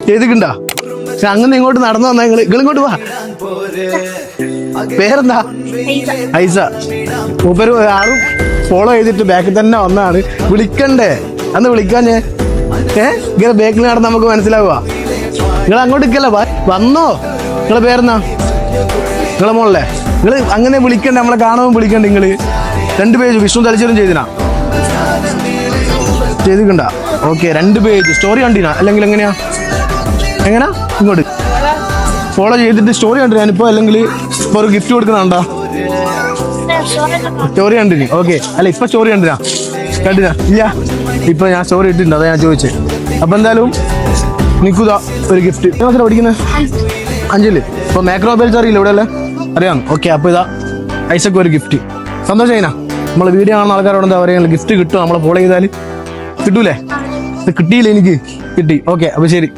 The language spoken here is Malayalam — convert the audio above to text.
ചെയ്തിട്ടുണ്ടാ? പക്ഷെ അങ്ങനെ ഇങ്ങോട്ട് നടന്നു വന്നാ ഇങ്ങോട്ട് വാ. പേരെന്താ? ഐസ. മൂപ്പര് ആളും ഫോളോ ചെയ്തിട്ട് ബാക്കിൽ തന്നെ വന്നാണ്. വിളിക്കണ്ടേ? അന്ന് വിളിക്കാഞ്ഞേ? ഇങ്ങനെ ബാക്കിൽ നടന്ന് നമുക്ക് മനസ്സിലാവുക. നിങ്ങൾ അങ്ങോട്ട് നിൽക്കല്ല, വന്നോ? നിങ്ങളെ പേരെന്നാ? നിങ്ങളെ മോളല്ലേ? നിങ്ങൾ അങ്ങനെ വിളിക്കണ്ട, നമ്മളെ കാണുമ്പോൾ വിളിക്കണ്ട. നിങ്ങള് 2 പേജ് വിഷ്ണു തലച്ചേരും ചെയ്തിനാ? ചെയ്തിട്ടുണ്ടാ? ഓക്കെ, 2 പേജ് സ്റ്റോറി കണ്ടിനാ? അല്ലെങ്കിൽ എങ്ങനെയാ ഇങ്ങോട്ട് ഫോളോ ചെയ്തിട്ട് സ്റ്റോറി കണ്ടു ഞാനിപ്പോ? അല്ലെങ്കിൽ ഇപ്പൊ ഒരു ഗിഫ്റ്റ് കൊടുക്കുന്നുണ്ടോ? സ്റ്റോറി കണ്ടിന്. ഓക്കെ, അല്ല ഇപ്പൊ സ്റ്റോറി കണ്ടിനാ? ഇല്ല, ഇപ്പൊ ഞാൻ സ്റ്റോറി ഇട്ടിട്ടുണ്ട്, അതാ ഞാൻ ചോദിച്ചത്. അപ്പൊ എന്തായാലും നിൽക്കുക ഒരു ഗിഫ്റ്റ്. എത്ര പഠിക്കുന്നത്? 5ല്. ഇപ്പൊ മാക്രോബെൽസ് അറിയില്ല ഇവിടെ അല്ലേ? അറിയാം. ഓക്കെ, അപ്പൊ ഇതാ ഐസക്ക് ഒരു ഗിഫ്റ്റ്. സന്തോഷം ചെയ്യണ? നമ്മളെ വീഡിയോ കാണുന്ന ആൾക്കാരോട് എന്താ പറയുക, ഗിഫ്റ്റ് കിട്ടും നമ്മളെ ഫോളോ ചെയ്താൽ? കിട്ടൂലേ? കിട്ടിയില്ല, എനിക്ക് കിട്ടി. ഓക്കെ, അപ്പൊ ശരി.